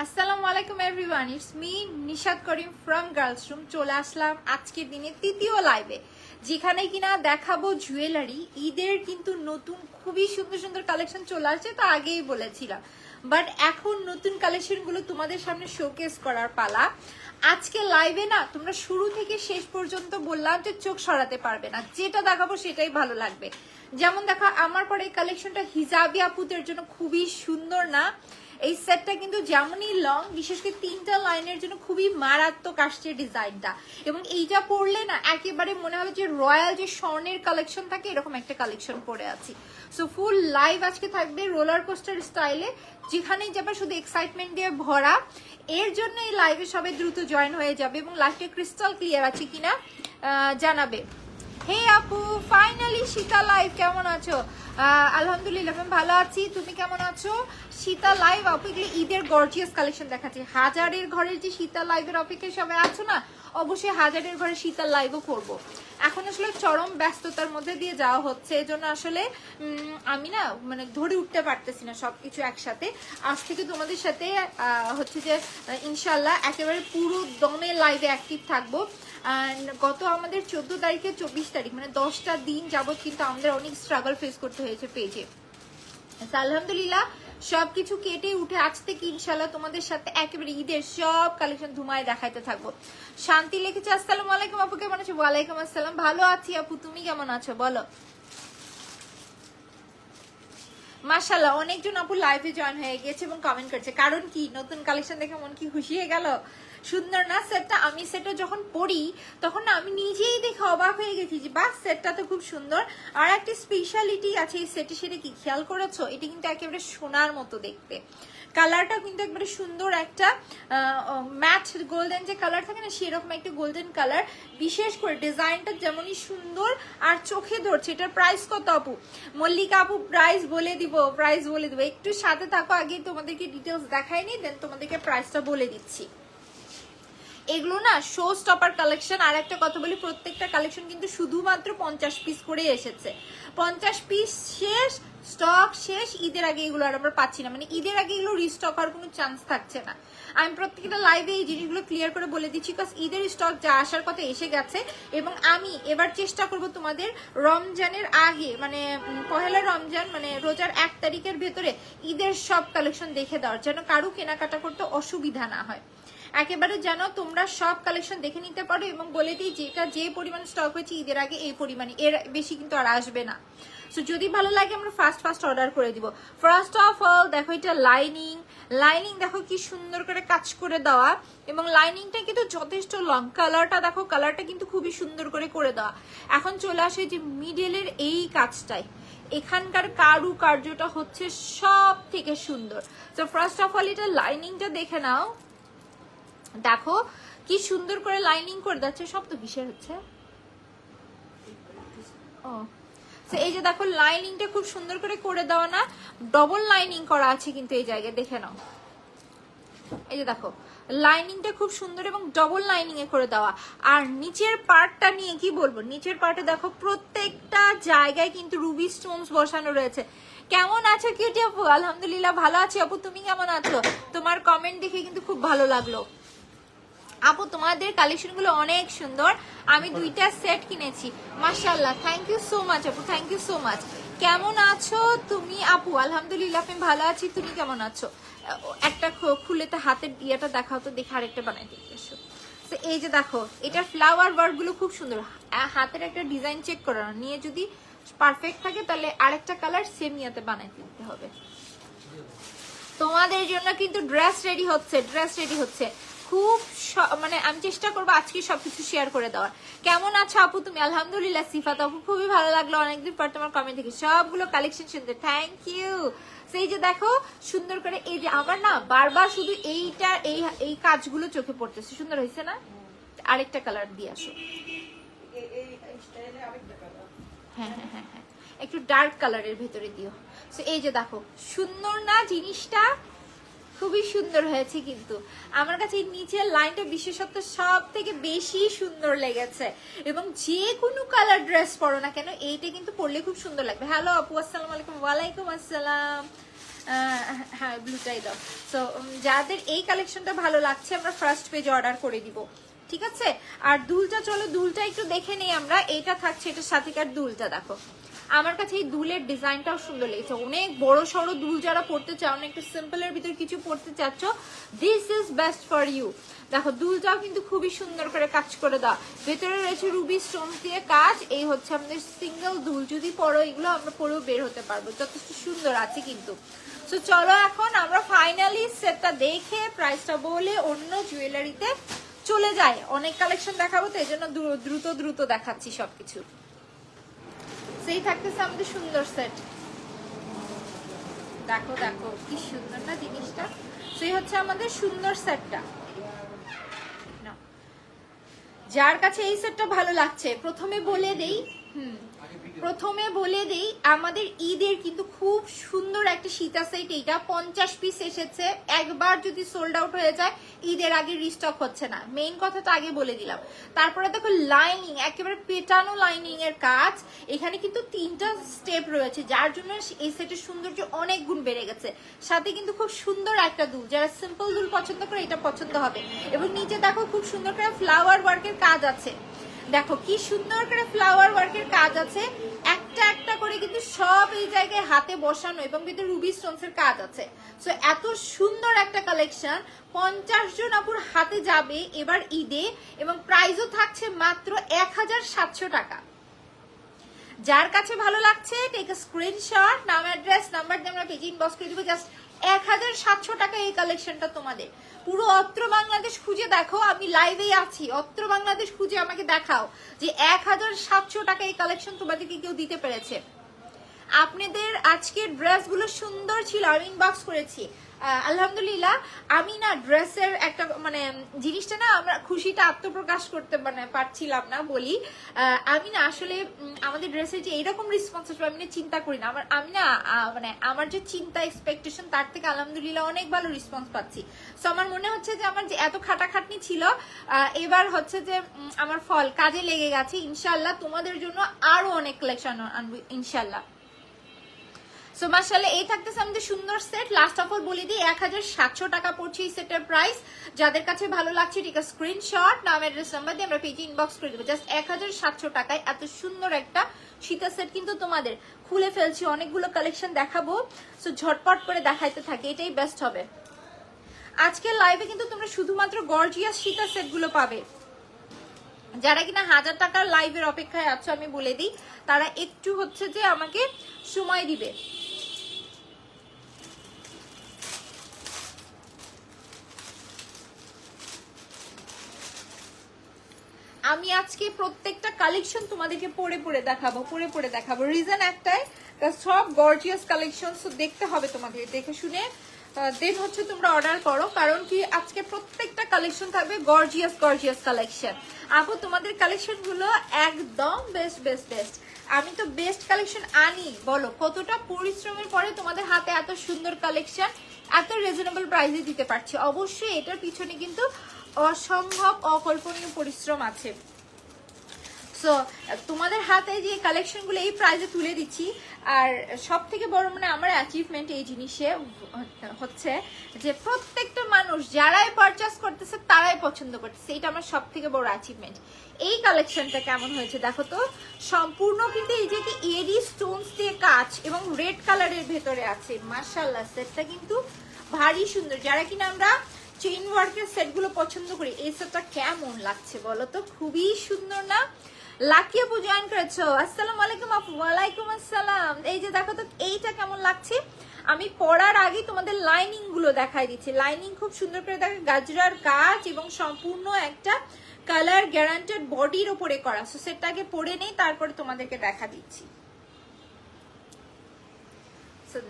আসসালামু আলাইকুম everyone, it's me Nishad Karim from girls room. চলে আসলাম আজকের দিনে তৃতীয় লাইভে, যেখানে কিনা দেখাবো জুয়েলারি। ঈদের কিন্তু নতুন খুবই সুন্দর সুন্দর কালেকশন চলে আসছে, তো আগেই বলেছিলাম, বাট এখন নতুন কালেকশনগুলো তোমাদের সামনে শোকেস করার পালা। আজকে লাইভে না তোমরা শুরু থেকে শেষ পর্যন্ত বললাম যে চোখ সরাতে পারবে না, যেটা দেখাবো সেটাই ভালো লাগবে। যেমন দেখো, আমার পরে এই কালেকশনটা হিজাবি আপুদের জন্য খুবই সুন্দর না? এই সেটটা কিন্তু যেমনই লং, বিশেষ করে 3টা লাইনের জন্য খুবই মারাত্মক আসছে ডিজাইনটা। এবং এইটা পরলে না একেবারে মনে হলো যে রয়্যাল যে স্বর্ণের কালেকশন থাকে এরকম একটা কালেকশন পরে আছি। সো ফুল লাইভ আজকে থাকবে রোলার কোস্টার স্টাইলে, যেখানেই যাবে শুধু এক্সাইটমেন্ট দিয়ে ভরা। এর জন্য এই লাইভে সবাই দ্রুত জয়েন হয়ে যাবে এবং লাইভটা ক্রিস্টাল ক্লিয়ার আছে কিনা জানাবে। হে আপু, ফাইনালি শীতা লাইভ, কেমন আছো? আলহামদুলিল্লাহ আমি ভালো আছি, তুমি কেমন আছো? শীতা লাইভ আপু, এগুলো ঈদের গর্জিয়াস কালেকশন দেখাচ্ছি। হাজারের ঘরের যে শীতা লাইভের অপেক্ষায় সবাই আছো না, অবশ্যই হাজারের ঘরে শীতার লাইভও করবো। এখন আসলে চরম ব্যস্ততার মধ্যে দিয়ে যাওয়া হচ্ছে, এজন্য আসলে আমি না মানে ধরে উঠতে পারতেছি না সবকিছু একসাথে। আজ থেকে তোমাদের সাথে হচ্ছে যে ইনশাল্লাহ একেবারে পুরো দমে লাইভে অ্যাক্টিভ থাকবো। গত আমাদের 14 তারিখে 24 তারিখ মানে 10টা দিন যাবত কিন্তু আমাদের অনেক স্ট্রাগল ফেস করতে হয়েছে পেজে। আলহামদুলিল্লাহ সবকিছু কেটে উঠে আজ থেকে ইনশাল্লাহ তোমাদের সাথে একেবারে ঈদের সব কালেকশন ধুমায় দেখাইতে থাকবো। শান্তি লিখেছে আসসালামু আলাইকুম আপু, কেমন আছো? ওয়ালাইকুম আসসালাম, ভালো আছি আপু, তুমি কেমন আছো বলো? মাশাআল্লাহ অনেকজন আপু লাইভে জয়েন হয়ে গেছে এবং কমেন্ট করছে, কারণ কি নতুন কালেকশন দেখে মন কি খুশি হয়ে গেল। সুন্দর না সেটটা? আমি সেটটা যখন পরি তখন না আমি নিজেই দেখে অবাক হয়ে গেছি যে বাহ, সেটটা তো খুব সুন্দর। আর একটা স্পেশালিটি আছে এই সেটে, সেটা কি খেয়াল করেছো? এটা কিন্তু একেবারে সোনার মতো দেখতে। কালারটা কিন্তু একবারে সুন্দর একটা ম্যাট গোল্ডেন যে কালার থাকে না, সেরকম একটা গোল্ডেন কালার। বিশেষ করে ডিজাইনটা যেমনই সুন্দর আর চোখে ধরছে। এটার প্রাইস কত আপু? মল্লিকা আপু প্রাইস বলে দিব, প্রাইস বলে দিব, একটু সাথে থাকো। আগে তোমাদেরকে ডিটেলস দেখাইনি, দেন তোমাদেরকে প্রাইসটা বলে দিচ্ছি। এগুলো না শো স্টপার কালেকশন। আর একটা কথা বলি, প্রত্যেকটা কালেকশন কিন্তু শুধুমাত্র 50 পিস করে এসেছে। 50 পিস শেষ, স্টক শেষ। ঈদের আগে এগুলো আর আমরা পাচ্ছি না, মানে ঈদের আগে এগুলো রিস্টক হওয়ার কোনো চান্স থাকছে না। আমি প্রত্যেকটা লাইভে এই জিনিসগুলো ক্লিয়ার করে বলে দিচ্ছি, বিকজ ঈদের স্টক যা আসার কথা এসে গেছে। এবং আমি এবার চেষ্টা করব তোমাদের রমজানের আগে, মানে পহেলা রমজান মানে রোজার 1 তারিখের ভেতরে ঈদের সব কালেকশন দেখে দেওয়ার, যেন কারো কেনাকাটা করতে অসুবিধা না হয়। একেবারে যেন তোমরা সব কালেকশন দেখে নিতে পারো। এবং বলে দিই, যেটা যে পরিমাণ স্টক হয়েছে ঈদের আগে এই পরিমাণে, এর বেশি কিন্তু আর আসবে না। সো যদি ভালো লাগে আমরা ফার্স্ট অর্ডার করে দিব। ফার্স্ট অফ অল দেখো, এটা লাইনিং দেখো কি সুন্দর করে কাজ করে দেওয়া, এবং লাইনিংটা কিন্তু যথেষ্ট লং। কালারটা দেখো, কালারটা কিন্তু খুবই সুন্দর করে দেওয়া। এখন চলে আসে যে মিডলের এই কাজটাই, এখানকার কারুকার্যটা হচ্ছে সব থেকে সুন্দর। তো ফার্স্ট অফ অল এটা লাইনিংটা দেখে নাও, দেখো কি সুন্দর করে লাইনিং করে যাচ্ছে। সব তো কিসের হচ্ছে ও, এই যে দেখো লাইনিংটা খুব সুন্দর করে দেওয়া না, ডবল লাইনিং করা আছে কিন্তু এই জায়গায়, দেখে নাও। এই যে দেখো লাইনিংটা খুব সুন্দর এবং ডবল লাইনিং এ করে দেওয়া। আর নিচের পার্টটা নিয়ে কি বলবো, নিচের পার্টে দেখো প্রত্যেকটা জায়গায় কিন্তু রুবি স্টোনস বসানো রয়েছে। কেমন আছো কিউটি আপু? আলহামদুলিল্লাহ ভালো আছি আপু, তুমি কেমন আছো? তোমার কমেন্ট দেখে কিন্তু খুব ভালো লাগলো আপু। তোমাদের কালেকশন গুলো অনেক সুন্দর। আমি 2টা সেট কিনেছি, মাশাআল্লাহ। থ্যাংক ইউ সো মাচ আপু, থ্যাংক ইউ সো মাচ। কেমন আছো তুমি আপু? আলহামদুলিল্লাহ আমি ভালো আছি, তুমি কেমন আছো? একটা খুলে তো হাতের ইয়েটা দেখাও তো, দেখে আরেকটা বানাই দিতে এসো। এই যে দেখো, এটা ফ্লাওয়ার ওয়ার্ক গুলো খুব সুন্দর। হাতের একটা ডিজাইন চেক করো নিয়ে, যদি পারফেক্ট থাকে তাহলে আরেকটা কালার সেম ইয়াতে বানাই দিতে হবে। তোমাদের জন্য কিন্তু ড্রেস রেডি হচ্ছে খুব, মানে আমি চেষ্টা করবো আজকে সবকিছু শেয়ার করে দেওয়ার। কেমন আছো আপু তুমি? আলহামদুলিল্লাহ সিফাত আপু, খুবই ভালো লাগলো, অনেকদিন পর তোমার কমেন্ট দেখি। সবগুলো কালেকশন সুন্দর, থ্যাংক ইউ। সেই যে দেখো সুন্দর করে, এই যে আমার না বারবার শুধু এইটা এই কাজগুলো চোখে পড়তেছে। সুন্দর হয়েছে না? আরেকটা কালার দিয়ে আসো। হ্যাঁ, একটু ডার্ক কালারের ভেতরে দিও। এই যে দেখো সুন্দর না জিনিসটা? খুবই সুন্দর হয়েছে কিন্তু আমার কাছে এই নিচের লাইনটা বিশেষত সব থেকে বেশি সুন্দর লেগেছে। এবং যে কোনো কালার ড্রেস পরো না কেন এইটা কিন্তু পরলে খুব সুন্দর লাগবে। হ্যালো আপু, আসসালামু আলাইকুম। ওয়ালাইকুম আসসালাম। হ্যাঁ ব্লুটাই দাও। সো যাদের এই কালেকশনটা ভালো লাগছে আমরা ফার্স্ট পেজে অর্ডার করে দিব, ঠিক আছে? আর দুলটা, চলো দুলটা একটু দেখে নেই আমরা। এইটা থাকছে, এটার সাথেকার দুলটা দেখো। আমার কাছে এই দুলের ডিজাইনটাও সুন্দর লেগেছে। অনেক বড় সড়ো দুল যারা পড়তে চাও না, একটু সিম্পলের ভিতর কিছু পড়তে চাচ্ছ, this is best for you. দেখো দুলটাও কিন্তু খুবই সুন্দর করে কাজ করে দাও, ভেতরে রয়েছে রুবি স্টোন দিয়ে কাজ। এই হচ্ছে আমাদের সিঙ্গেল দুল, যদি পরো এগুলো আমরা পরেও বের হতে পারবো, যথেষ্ট সুন্দর আছে কিন্তু। তো চলো এখন আমরা ফাইনালি সেটটা দেখে প্রাইসটা বলে অন্য জুয়েলারিতে চলে যায়। অনেক কালেকশন দেখাবো তো এই জন্য দ্রুত দ্রুত দেখাচ্ছি সবকিছু। সেই থাকতেছে আমাদের সুন্দর সেট, দেখো দেখো কি সুন্দর না জিনিসটা। সেই হচ্ছে আমাদের সুন্দর সেটটা। যার কাছে এই সেটটা ভালো লাগছে প্রথমে বলে দেই, আমাদের ঈদের কিন্তু খুব সুন্দর একটা সীতা সেট। এইটা 50 পিস এসেছে, একবার যদি সোল্ড আউট হয়ে যায় ঈদের আগে রিস্টক হচ্ছে না, মেইন কথা তো আগে বলে দিলাম। তারপরে দেখো লাইনিং, একেবারে পেটানো লাইনিং এর কাজ। এখানে কিন্তু 3টা স্টেপ রয়েছে, যার জন্য এই সেটের সৌন্দর্য অনেক গুণ বেড়ে গেছে। সাথে কিন্তু খুব সুন্দর একটা দুল, যারা সিম্পল দুল পছন্দ করে এটা পছন্দ হবে। এবং নিচে দেখো খুব সুন্দর করে ফ্লাওয়ার ওয়ার্কের কাজ আছে, দেখো কি সুন্দর করে ফ্লাওয়ার ওয়ার্কের কাজ আছে। একটা একটা করে কিন্তু সব এই জায়গায় হাতে বসানো, এবং কিন্তু রুবি স্টোনস এর কাজ আছে। সো এত সুন্দর একটা কালেকশন 50 জন আপুর হাতে যাবে এবার ঈদে, এবং প্রাইসও থাকছে মাত্র 1700 টাকা। যার কাছে ভালো লাগছে টেক আ স্ক্রিনশট, নাম অ্যাড্রেস নাম্বার দিয়ে আমরা পেজে ইনবক্স করে দিব। জাস্ট 1700 টাকা এই কালেকশনটা তোমাদের। পুরো অত্র বাংলাদেশ খুঁজে দেখো, আমি লাইভেই আছি, অত্র বাংলাদেশ খুঁজে আমাকে দেখাও যে 1700 টাকা এই কালেকশন তোমাদেরকে কেউ দিতে পেরেছে। আপনাদের আজকের ড্রেসগুলো সুন্দর ছিল, আমি ইনবক্স করেছি আলহামদুলিল্লাহ। আমি না ড্রেসের একটা মানে জিনিসটা না আমরা খুশিটা আত্মপ্রকাশ করতে মানে পারছিলাম না বলি। আমি না আসলে আমাদের ড্রেসের যে এইরকম রেসপন্স আসবে আমি না চিন্তা করি না। আমি না মানে আমার যে চিন্তা এক্সপেকটেশন তার থেকে আলহামদুলিল্লাহ অনেক ভালো রেসপন্স পাচ্ছি। সো আমার মনে হচ্ছে যে আমার যে এত খাটাখাটনি ছিল এবার হচ্ছে যে আমার ফল কাজে লেগে গেছে। ইনশাল্লাহ তোমাদের জন্য আরো অনেক কালেকশন আনবো ইনশাল্লাহ। সো মাশাআল্লাহ এই থাকতেছে আমাদের সুন্দর সেট। লাস্ট অফ অল বলে দিই 1700 টাকা পড়ছে এই সেটের প্রাইস। যাদের কাছে ভালো লাগছে ঠিক আছে স্ক্রিনশট, নাম অ্যাড্রেস নাম্বার দিয়ে আমরা পেজে ইনবক্স করে দেবো। জাস্ট 1700 টাকায় এত সুন্দর একটা সীতা সেট কিন্তু তোমাদের। খুলে ফেলছি, অনেকগুলো কালেকশন দেখাবো, সো ঝটপট করে দেখাইতে থাকি, এটাই বেস্ট হবে। আজকের লাইভে কিন্তু তোমরা শুধুমাত্র গর্জিয়াস সীতা সেটগুলো পাবে। যারা কিনা 1000 টাকার লাইভের অপেক্ষায় আছো আমি বলে দিই তারা একটু হচ্ছে যে আমাকে সময় দিবে। আমি আজকে প্রত্যেকটা কালেকশন তোমাদেরকে পরে দেখাবো। রিজন একটাই, সব গর্জিয়াস কালেকশন, তো দেখতে হবে তোমাদের, দেখে শুনে দেন হচ্ছে তোমরা অর্ডার করো। কারণ কি আজকে প্রত্যেকটা কালেকশন থাকবে গর্জিয়াস কালেকশন। আপু তোমাদের কালেকশন গুলো একদম বেস্ট। আমি তো বেস্ট কালেকশন আনি, বলো কতটা পরিশ্রমের পরে তোমাদের হাতে এত সুন্দর কালেকশন এত রিজনেবল প্রাইসে দিতে পারছি। অবশ্যই এটার পিছনে কিন্তু অসম্ভব অকল্পনীয় পরিশ্রম আছে। সো তোমাদের হাতে যে কালেকশনগুলো এই প্রাইসে তুলে দিচ্ছি, আর সব থেকে বড় মানে আমার অ্যাচিভমেন্ট এই জিনিসে হচ্ছে যে প্রত্যেকটা মানুষ যারাই পারচেস করতেছে তারাই পছন্দ করতেছে, এটা আমার সব থেকে বড় অ্যাচিভমেন্ট। এই কালেকশনটা কেমন হয়েছে দেখো তো, সম্পূর্ণ কিন্তু এই যে এডি স্টোনস দিয়ে কাজ এবং রেড কালারের ভেতরে আছে। মাশাআল্লাহ সেটটা কিন্তু ভারী সুন্দর। যারা কিনা আমরা চেইন ওয়ার্কের সেটগুলো পছন্দ করি, এই সেটটা কেমন লাগছে বলো তো, খুবই সুন্দর না? লাকি আপু জয়েন করেছো, আসসালামু আলাইকুম আপু। ওয়ালাইকুম আসসালাম। এই যে দেখো তো এইটা কেমন লাগছে। আমি পরার আগে তোমাদের লাইনিং গুলো দেখাই দিচ্ছি। লাইনিং খুব সুন্দর করে দেখো, গাজরার কাজ এবং সম্পূর্ণ একটা কালার গ্যারান্টেড বডির উপরে করা। সো সেটটাকে পরে নেই তারপরে তোমাদেরকে দেখা দিচ্ছি।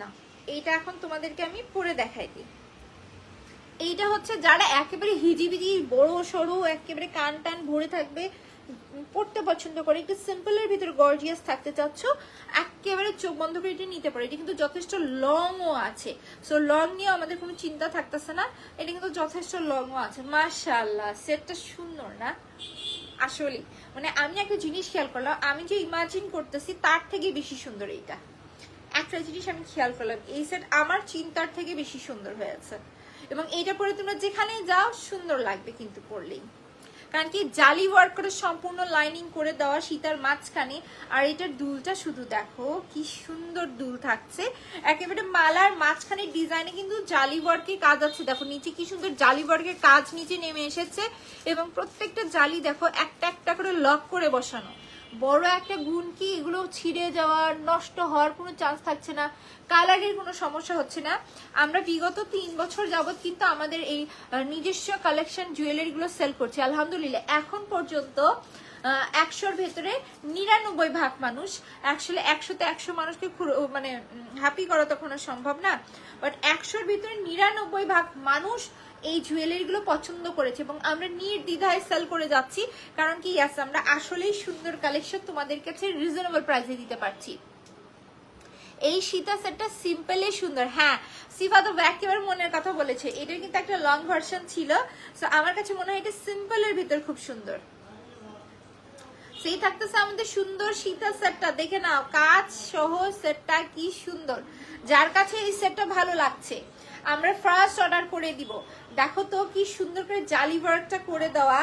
না এইটা এখন তোমাদেরকে আমি পরে দেখাই দিই। এইটা হচ্ছে যারা একেবারে হিজিবিজি বড় সড়ো একেবারে কান টান ভরে থাকবে পড়তে পছন্দ করে, একটু সিম্পলের ভিতরে গর্জিয়াস থাকতে চাচ্ছ, একেবারে চোখ বন্ধ করে এটা নিতে পারো। এটা কিন্তু যথেষ্ট লংও আছে, সো লং নিয়ে আমাদের কোনো চিন্তা থাকতেছে না, এটা কিন্তু যথেষ্ট লংও আছে। মাশাআল্লাহ সেটটা সুন্দর না আসলে, মানে আমি একটা জিনিস খেয়াল করলাম, আমি যে ইমাজিন করতেছি তার থেকে বেশি সুন্দর এইটা। একটা জিনিস আমি খেয়াল করলাম, এই সেট আমার চিন্তার থেকে বেশি সুন্দর হয়েছে, এবং এইটা পরে তোমরা যেখানেই যাও সুন্দর লাগবে কিন্তু পরলেই, কারণ কি জালি ওয়ার্ক করে সম্পূর্ণ লাইনিং করে দেওয়া সীতার মাঝখানে। আর এটার দুলটা শুধু দেখো কি সুন্দর দুল থাকছে, একেবারে মালার মাঝখানে ডিজাইনে কিন্তু জালি ওয়ার্কের কাজ আছে। দেখো নিচে কি সুন্দর জালি ওয়ার্কের কাজ নিচে নেমে এসেছে, এবং প্রত্যেকটা জালি দেখো একটা একটা করে লক করে বসানো। বড় একটা গুণ কি, এগুলো ছিঁড়ে যাওয়ার নষ্ট হওয়ার কোনো চান্স থাকছে না, কালারের কোনো সমস্যা হচ্ছে না। আমরা বিগত 3 বছর যাবত কিন্তু আমাদের এই নিজস্ব কালেকশন জুয়েলারি গুলো সেল করছি আলহামদুলিল্লাহ। এখন পর্যন্ত 100-র ভেতরে 99 মানুষ, অ্যাকচুয়ালি 100-তে 100 মানুষকে মানে হ্যাপি করা তখন সম্ভব না, বাট 100-র ভিতরে 99 মানুষ এই জুয়েলারি গুলো পছন্দ করেছে, এবং আমরা নির্দ্বিধায় সেল করে যাচ্ছি। কারণ কি ইয়াস, আমরা আসলেই সুন্দর কালেকশন তোমাদের কাছে রিজনেবল প্রাইসে দিতে পারছি। এই সীতা সেটটা সিম্পলি সুন্দর। হ্যাঁ সিফা তো একেবারে মনের কথা বলেছে, এটার কিন্তু একটা লং ভার্সন ছিল, সো আমার কাছে মনে হয় এটা সিম্পলের ভিতর খুব সুন্দর। সেই থাকতেছে আমাদের সুন্দর সীতা সেটটা, দেখে নাও কাজ সহ সেটটা কি সুন্দর। যার কাছে এই সেটটা ভালো লাগছে আমরা ফার্স্ট অর্ডার করে দিব। দেখো তো কি সুন্দর করে জালি ওয়ার্কটা করে দেওয়া,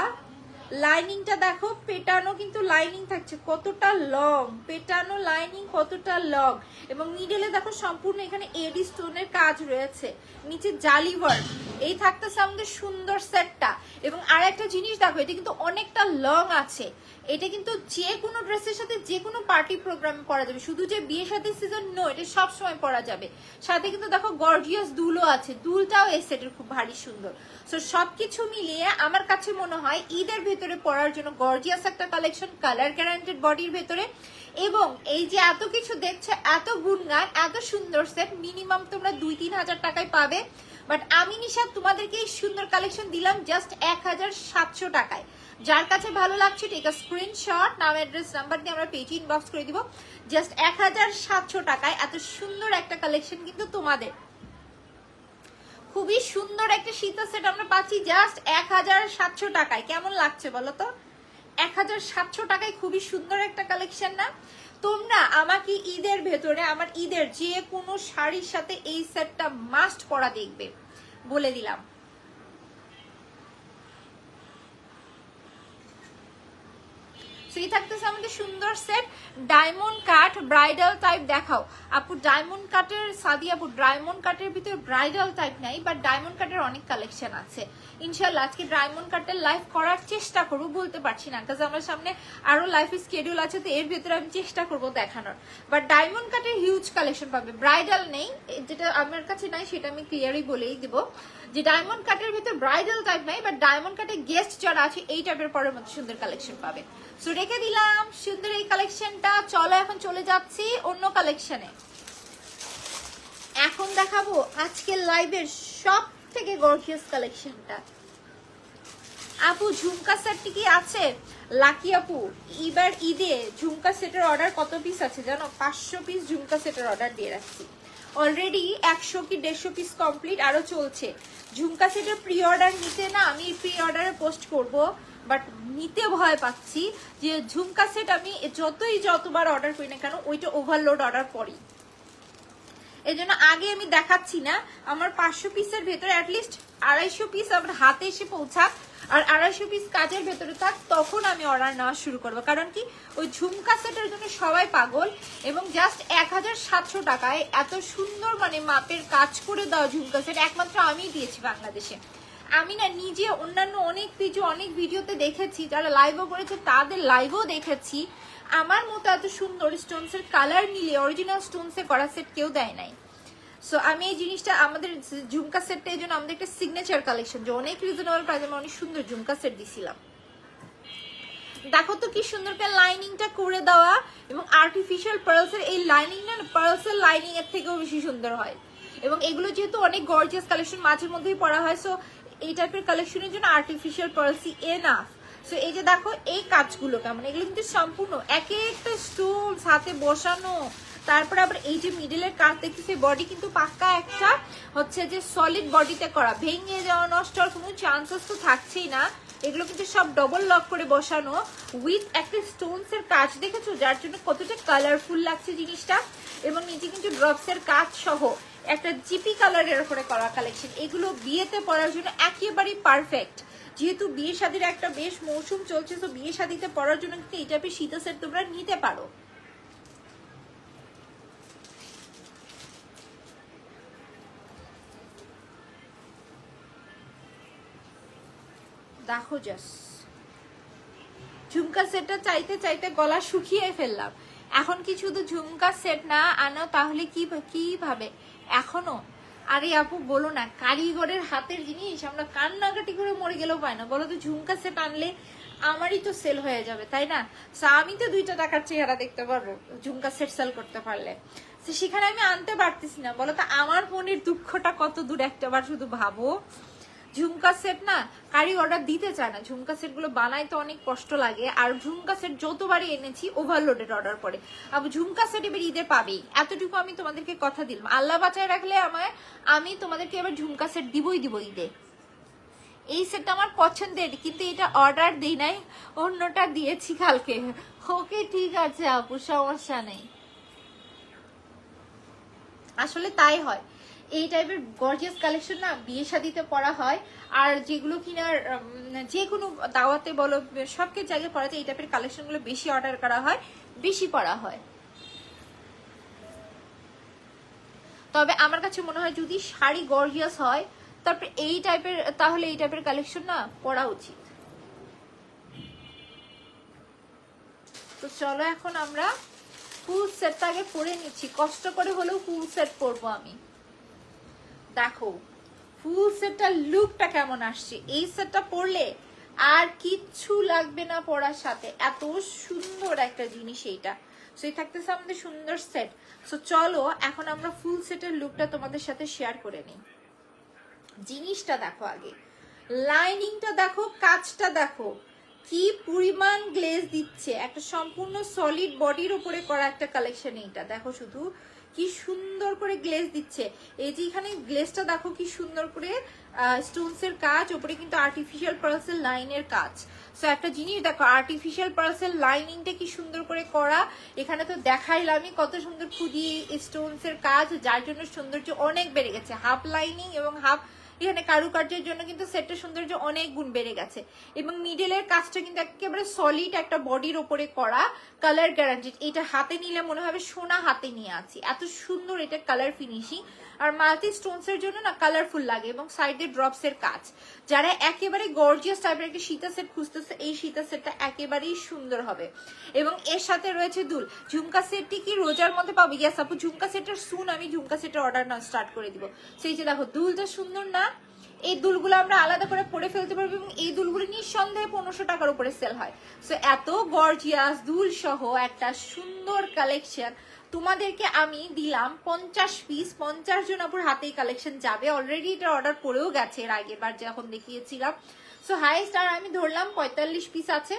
লাইনিংটা দেখো পেটানো কিন্তু লাইনিং থাকছে, কতটা লং পেটানো লাইনিং, কতটা লং, এবং মিডলে দেখো সম্পূর্ণ এখানে এডি স্টোনের কাজ রয়েছে, নিচে জালি ওয়ার্ক। এই থাকতেছে আমাদের সুন্দর সেটটা। এবং আর একটা জিনিস দেখো, এটা কিন্তু অনেকটা লং আছে, এটা কিন্তু যে কোনো ড্রেসের সাথে যে কোনো পার্টি প্রোগ্রামে পরা যাবে, শুধু যে বিয়ে শাদীর সিজন নো, এটা সব সময় পরা যাবে। সাথে কিন্তু দেখো গর্জিয়াস দুলও আছে, দুলটাও এই সেটের খুব ভারী সুন্দর। সো সবকিছু মিলিয়ে আমার কাছে মনে হয় ঈদের ভেতরে পরার জন্য গর্জিয়াস একটা কালেকশন, কালার গ্যারান্টেড বডির ভেতরে। এবং এই যে এত কিছু দেখছে, এত গুণগান, এত সুন্দর সেট, মিনিমাম তোমরা 2-3 হাজার টাকায় পাবে, বাট আমি নিশা তোমাদেরকে এই সুন্দর কালেকশন দিলাম জাস্ট 1700 টাকায়। যার কাছে ভালো লাগছে টেক আ স্ক্রিনশট, নাম অ্যাড্রেস নাম্বার দিয়ে আমরা পেজে ইনবক্স করে দিব। জাস্ট 1700 টাকায় এত সুন্দর একটা কালেকশন কিন্তু তোমাদের। খুবই সুন্দর একটা সীতা সেট আমরা পাচ্ছি জাস্ট 1700 টাকায়। কেমন লাগছে বলো তো? 1700 টাকায় খুবই সুন্দর একটা কালেকশন না? তোমরা আমাকে ঈদের ভেতরে আমার ঈদের যে কোনো শাড়ির সাথে এই সেটটা মাস্ট পরা দেখবে, বলে দিলাম। এই থাকতেছে আমাদের সুন্দর set, diamond cut bridal type. দেখাও আপু ডায়মন্ড কাটের, সাদি আপু ডায়মন্ড কাটের ভিতরে ব্রাইডাল টাইপ নাই, বাট ডায়মন্ড কাটের অনেক কালেকশন আছে। ইনশাল্লাহ আজকে ডায়মন্ড কাটের লাইভ করার চেষ্টা করবো, বলতে পারছি না কারণ আমার সামনে আরো লাইভ স্কেডিউল আছে, তো এর ভিতরে আমি চেষ্টা করবো দেখানোর। বাট ডায়মন্ড কাটের হিউজ কালেকশন পাবে, ব্রাইডাল নেই, যেটা আমার কাছে নাই সেটা আমি ক্লিয়ারই বলেই দিব যে ডায়মন্ড কাটের ভিতরে ব্রাইডাল টাইপ নাই, বাট ডায়মন্ড কাটের গেস্ট যারা আছে এই টাইপের পরের মতো সুন্দর কালেকশন পাবে। সো রেখে দিলাম সুন্দর এই কালেকশনটা। চলো এখন চলে যাচ্ছি অন্য কালেকশনে। এখন দেখাবো আজকের লাইভের সব থেকে গর্জিয়াস কালেকশনটা। আপু ঝুমকা সেটটি কি আছে? লাকি আপু এবার ঈদে ঝুমকা সেটের অর্ডার কত পিস আছে জানো? 500 পিস ঝুমকা সেটের অর্ডার দিয়ে রাখছি অলরেডি। 100 কি 150 পিস কমপ্লিট, আরো চলছে। ঝুমকা সেটের প্রি অর্ডার নিতে না, আমি প্রি অর্ডারে পোস্ট করব, বাট নিতে ভয় পাচ্ছি যে ঝুমকা সেট আমি যতবার অর্ডার করি না কেন ওইটা ওভারলোড অর্ডার করি, এই জন্য আগে আমি দেখাচ্ছি না। আমার 500 পিসের ভেতরে অ্যাটলিস্ট 250 পিস আমার হাতে এসে পৌঁছাক, আর 250 পিস কাজের ভেতরে থাক, তখন আমি অর্ডার নেওয়া শুরু করবো। কারণ কি ওই ঝুমকা সেটের জন্য সবাই পাগল, এবং জাস্ট 1700 টাকায় এত সুন্দর মানে মাপের কাজ করে দেওয়া ঝুমকা সেট একমাত্র আমিই দিয়েছি বাংলাদেশে। আমি না নিজে অন্যান্য অনেক ভিডিওতে দেখেছি, যারা লাইভও করেছে তাদের লাইভও দেখেছি, আমার মতো এত সুন্দর স্টোনসের কালার মিলিয়ে অরিজিনাল স্টোনসে করা সেট কেউ দেয় নাই। সো আমি এই জিনিসটা আমাদের ঝুমকা সেটটা এই জন্য আমাদের একটা সিগনেচার কালেকশন, যে অনেক রিজনেবল প্রাইসে আমি অনেক সুন্দর ঝুমকা সেট দিছিলাম। দেখো তো কি সুন্দর করে লাইনিংটা করে দেওয়া, এবং আর্টিফিশিয়াল পার্লসের এই লাইনিংটা পার্লসের লাইনিং এর থেকেও বেশি সুন্দর হয়। এবং এগুলো যেহেতু অনেক গর্জিয়াস কালেকশন মাঝের মধ্যেই পরা হয়, সো এই টাইপের কালেকশনের জন্য আর্টিফিশিয়াল পার্লসই এনাফ। সো এই যে দেখো এই কাজগুলো কেমন, এগুলো কিন্তু সম্পূর্ণ এক একটা স্টোন হাতে বসানো, তারপর আবার এই যে মিডলের কাজ দেখতেছি, বডি কিন্তু পাক্কা একটা হচ্ছে যে সলিড বডিতে করা, ভেঙে যাওয়া নষ্ট হওয়ার কোনো চান্সেস তো থাকছেই না। এগুলো কিন্তু সব ডবল লক করে বসানো উইথ একটা স্টোনস এর কাজ, দেখেছো, যার জন্য কতটা কালারফুল লাগছে জিনিসটা। এবং নিচে কিন্তু ড্রপস এর কাজ সহ একটা জিপি কালারের উপরে করা কালেকশন। এগুলো বিয়েতে পরার জন্য একেবারেই পারফেক্ট, যেহেতু বিয়ে শাদীর একটা বেশ মৌসুম চলছে, তো বিয়ে শাদীতে পরার জন্য কিন্তু এই টাইপের শীতের সেট তোমরা নিতে পারো। দেখো জাস্ট ঝুমকা সেটটা চাইতে চাইতে গলা শুকিয়ে ফেললাম। এখন কি শুধু ঝুমকা সেট না আনো তাহলে কিভাবে এখনো? আরে আপু বলো না, কারিগরের হাতের জিনিস আমরা কান্নাকাটি করে মরে গেলেও পাই না, বলো তো। ঝুমকা সেট আনলে আমারই তো সেল হয়ে যাবে, তাই না? আমি তো 2টা টাকার চেহারা দেখতে পারবো ঝুমকা সেট সেল করতে পারলে। সেখানে আমি আনতে পারতেছি না, বলো তো আমার মনের দুঃখটা কত দূর একটাবার শুধু ভাবো। ঝুমকা সেট না কারিগররা দিতে চায় না, ঝুমকা সেট গুলো বানাইতে অনেক কষ্ট লাগে। আর ঝুমকা সেট যতবারই এনেছি ওভারলোডেড অর্ডার করে। আবার ঝুমকা সেট এবার ঈদে পাবেই, এতটুকু আমি তোমাদেরকে কথা দিলাম। আল্লাহ বাঁচায় রাখলে আমি তোমাদেরকে এবার ঝুমকা সেট দিবই ঈদে। এই সেটটা আমার পছন্দের, কিন্তু এটা অর্ডার দিই নাই, অন্যটা দিয়েছি কালকে। ওকে ঠিক আছে আপু, সমস্যা নেই। আসলে তাই হয়, এই টাইপের গর্জিয়াস কালেকশন না বিয়ে শাদিতে পরা হয়। আর যেগুলো কিনার যে কোনো দাওয়াতে বলো সবকে জায়গায় পরা যায়, এই টাইপের কালেকশন গুলো বেশি অর্ডার করা হয়, বেশি পরা হয়। তবে আমার কাছে মনে হয় যদি শাড়ি গর্জিয়াস হয় তারপরে তাহলে এই টাইপের কালেকশন না পরা উচিত। তো চলো এখন আমরা ফুল সেটটা আগে পরে নিচ্ছি, কষ্ট করে হলেও ফুল সেট পরবো আমি। দেখো ফুল সেটটার লুকটা কেমন আসছে, এই সেটটা পরলে আর কিচ্ছু লাগবে না পরার সাথে, এত সুন্দর একটা জিনিস এইটা। সেই থাকতেছে আমাদের সুন্দর সেট। সো চলো এখন আমরা ফুল সেটের লুকটা তোমাদের সাথে শেয়ার করে নিই। জিনিসটা দেখো আগে, লাইনিংটা দেখো, কাজটা দেখো, কি পরিমাণ গ্লেজ দিচ্ছে, একটা সম্পূর্ণ সলিড বডির উপরে করা একটা কালেকশন। এইটা দেখো শুধু কি সুন্দর করে গ্লেজ দিচ্ছে। এই যে এখানে গ্লেজটা দেখো কি সুন্দর করে স্টোনস এর কাজ, উপরে কিন্তু আর্টিফিশিয়াল পার্লসের লাইনের কাজ। সো একটা জিনিস দেখো, আর্টিফিশিয়াল পার্লসের লাইনিংটা কি সুন্দর করে করা। এখানে তো দেখাইলামই কত সুন্দর খুদি স্টোনস এর কাজ, যার জন্য সৌন্দর্য অনেক বেড়ে গেছে। হাফ লাইনিং এবং হাফ এখানে কারুকার্যের জন্য কিন্তু সেটটার সৌন্দর্য অনেক গুণ বেড়ে গেছে। এবং মিডলের কাজটা কিন্তু একেবারে সলিড একটা বডির ওপরে করা, কালার গ্যারান্টেড। এটা হাতে নিলে মনে হবে সোনা হাতে নিয়ে আছি, এত সুন্দর এটা কালার ফিনিশিং। আর মাল্টি স্টোনস এর জন্য না কালারফুল লাগে, এবং সাইডে ড্রপস এর কাজ। যারা একেবারে গর্জিয়াস টাইপের একটা সীতা সেট খুঁজতেছে, এই সীতা সেটটা একেবারেই সুন্দর হবে। এবং এর সাথে রয়েছে দুল। ঝুমকা সেটটি কি রোজার মধ্যে পাবো? ইয়াস আপু, ঝুমকা সেটের সুন আমি ঝুমকা সেটের অর্ডার না স্টার্ট করে দিব। সেই যে দেখো দুলটা সুন্দর না, এই দুলগুলো আমরা আলাদা করে পরে ফেলতে পারবো, এবং এই দুলগুলো নিঃসন্দেহে 1500 টাকার উপরে সেল হয়। সো এত গর্জিয়াস দুল সহ একটা সুন্দর কালেকশন তোমাদেরকে আমি দিলাম 50 পিস। 50 জন আপুর হাতেই কালেকশন যাবে। অলরেডি এটা অর্ডার করেও গেছে এর আগের বার যখন দেখিয়েছিলাম। সো হাইস্ট আর আমি ধরলাম 45 পিস আছে।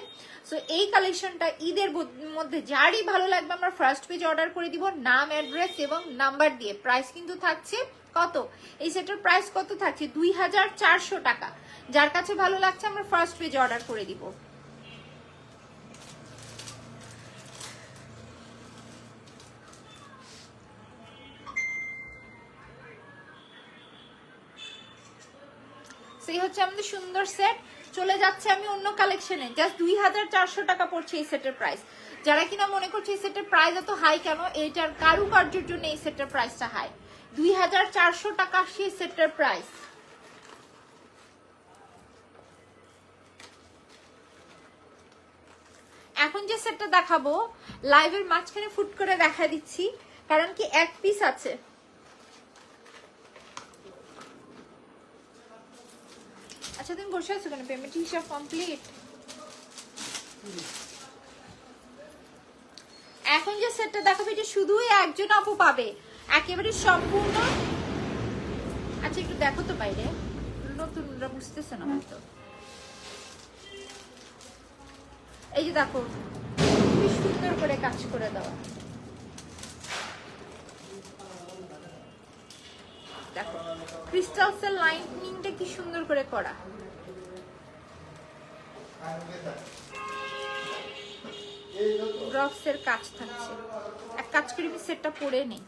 সো এই কালেকশনটা ঈদের মধ্যে যারই ভালো লাগবে আমরা ফার্স্ট পেজ অর্ডার করে দিব, নাম, অ্যাড্রেস এবং নাম্বার দিয়ে। প্রাইস কিন্তু থাকছে কত, এই সেটের প্রাইস কত থাকছে? 2400 টাকা। যার কাছে ভালো লাগছে আমরা ফার্স্ট পেজ অর্ডার করে দিব। সেই হচ্ছে আমাদের সুন্দর সেট। চলে যাচ্ছে আমি অন্য কালেকশনে। জাস্ট 2400 টাকা পড়ছে এই সেটের প্রাইস। যারা কিনা মনে করছে এই সেটের প্রাইস এত হাই কেন, এইটার কারুকার্যের জন্য এই সেটের প্রাইসটা হাই। 2400 টাকা সেই সেটের প্রাইস। এখন যে সেটটা দেখাবো লাইভের মাঝখানে ফুট করে দেখা দিচ্ছি, কারণ কি এক পিস আছে। আচ্ছা তুমি বসে আছো কেন? পেমেন্ট হিসাব কমপ্লিট। এখন যে সেটটা দেখাবে যে শুধুই একজন আপু পাবে, একেবারে সম্পূর্ণ। আচ্ছা একটু দেখো তো বাইরে, নতুনরা বুঝতেছে না হয়তো। এই যে দেখো খুবই সুন্দর করে কাজ করে দেওয়া, ক্রিস্টালসের লাইনিংটা কি সুন্দর করে করা। ড্রপসের কাজ থাকছে। এক কাজ করে আমি সেটটা পরে নেই।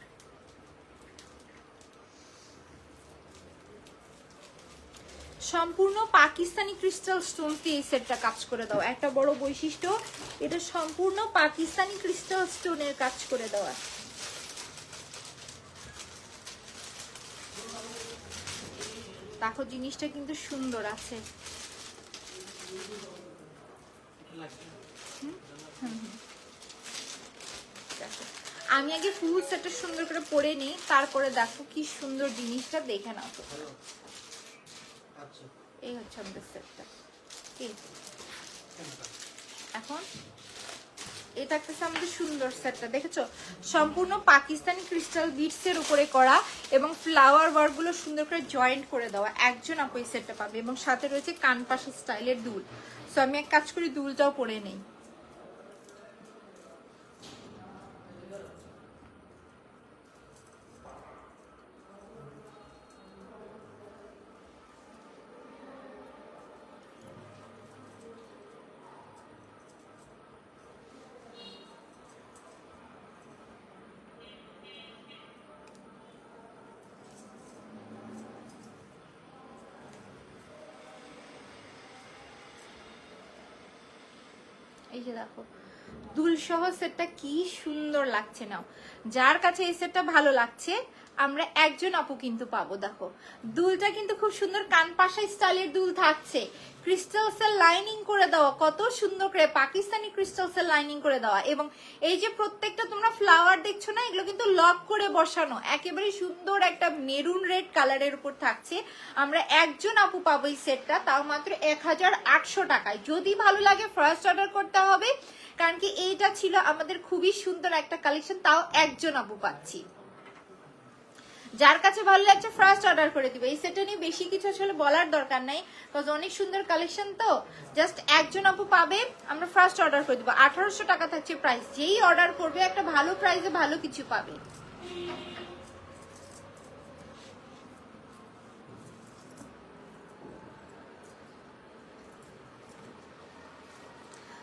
সম্পূর্ণ পাকিস্তানি ক্রিস্টাল স্টোন দিয়ে এই সেটটা কাজ করে দাও। একটা বড় বৈশিষ্ট্য, এটা সম্পূর্ণ পাকিস্তানি ক্রিস্টাল স্টোনের কাজ করে দেওয়া। দেখো জিনিসটা কিন্তু সুন্দর আছে। আমি আগে ফুল সেটটা সুন্দর করে পরে নিই, তারপরে দেখো কি সুন্দর জিনিসটা দেখে নাও তো। এই হচ্ছে আমাদের সেটটা। এখন এটা একটা আমাদের সুন্দর সেটটা দেখেছো, সম্পূর্ণ পাকিস্তানি ক্রিস্টাল বিটস এর উপরে করা এবং ফ্লাওয়ার ওয়ার্ক গুলো সুন্দর করে জয়েন্ট করে দেওয়া। একজন আপু এই সেটটা পাবে এবং সাথে রয়েছে কানপাশা স্টাইলের দুল। সো আমি এক কাজ করি দুলটাও পরে নেই। এই যে দেখো দুল সহ সেটটা কি সুন্দর লাগছে। নাও যার কাছে এই সেটটা ভালো লাগছে, আমরা একজন আপু কিন্তু পাবো। দেখো দুলটা কিন্তু খুব সুন্দর কানপাশা স্টাইলের দুল থাকছে, ক্রিস্টালসের লাইনিং করে দেওয়া, কত সুন্দর করে পাকিস্তানি ক্রিস্টালসের লাইনিং করে দেওয়া। এবং এই যে প্রত্যেকটা তোমরা ফ্লাওয়ার দেখছো না, এগুলো কিন্তু লক করে বসানো, একেবারে সুন্দর একটা মেরুন রেড কালারের উপর থাকছে। আমরা একজন আপু পাবো এই সেটটা, তাও মাত্র 1800 টাকায়। যদি ভালো লাগে ফার্স্ট অর্ডার করতে হবে, কারণ কি এইটা ছিল আমাদের খুবই সুন্দর একটা কালেকশন, তাও একজন আপু পাচ্ছি। যার কাছে ভালো লাগছে ফার্স্ট অর্ডার করে দিবে। এই সেটটা নিয়ে বেশি কিছু আসলে বলার দরকার নাই, বিকজ অনেক সুন্দর কালেকশন, তো জাস্ট একজন আপু পাবে, আমরা ফার্স্ট অর্ডার করে দিব। 1800 টাকা থাকছে প্রাইস। যেই অর্ডার করবে একটা ভালো প্রাইসে ভালো কিছু পাবে।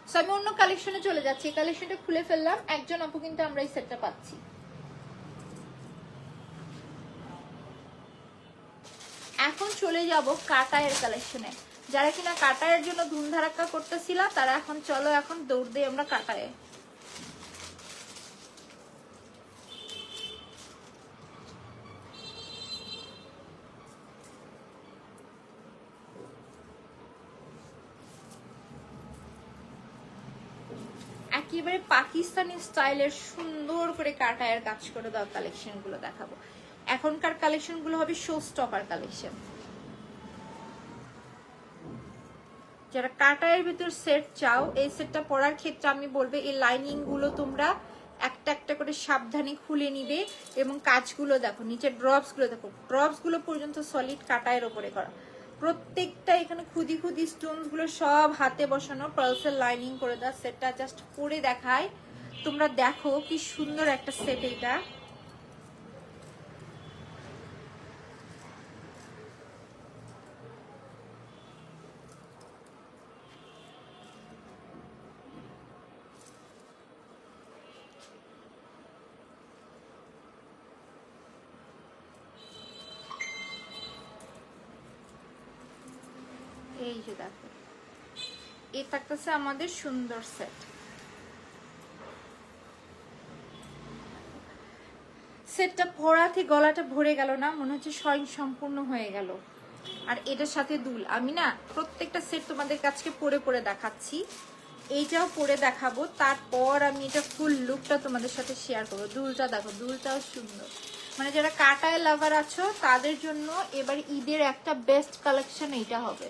সো আমি অন্য কালেকশনে চলে যাচ্ছি। এই কালেকশনটা খুলে ফেললাম, একজন আপু কিন্তু আমরা এই সেটটা পাচ্ছি। এখন চলে যাব কাটায়ের কালেকশনে। যারা কিনা কাটায়ের জন্য ধুমধারাক্কা করতেছিল, তারা এখন চলো এখন দৌড় দিই আমরা কাটায়ে। একেবারে পাকিস্তানি স্টাইলের সুন্দর করে কাটায়ের কাজ করে দেওয়া কালেকশন গুলো দেখাবো। এখনকার কালেকশন গুলো হবে শো স্টপার কালেকশন। যারা কাটায়ের ভিতর সেট চাও, এই সেটটা পরার ক্ষেত্রে আমি বলবো এই লাইনিং গুলো তোমরা একটা একটা করে সাবধানে খুলে নিবে এবং কাজগুলো দেখো, নিচে ড্রপস গুলো দেখো, ড্রপস গুলো পর্যন্ত সলিড কাটায়ের উপরে করা। প্রত্যেকটা এখানে খুদি খুদি স্টোনস গুলো সব হাতে বসানো, পার্লসের লাইনিং করে দেওয়া। সেটটা জাস্ট পরে দেখায়, তোমরা দেখো কি সুন্দর একটা সেট এটা। এই যে দেখো এই থাকতেছে আমাদের সুন্দর সেট। সেটটা পরাতে গলাটা ভরে গেল না, মনে হচ্ছে স্বয়ং সম্পূর্ণ হয়ে গেল। আর এটার সাথে দুল, আমি না প্রত্যেকটা সেট তোমাদের কাছে পরে পরে দেখাচ্ছি, এইটাও পরে দেখাবো, তারপর আমি এটা ফুল লুকটা তোমাদের সাথে শেয়ার করবো। দুলটা দেখো, দুলটাও সুন্দর। মানে যারা কাটায় লাভার আছো তাদের জন্য এবার ঈদের একটা বেস্ট কালেকশন এইটা হবে।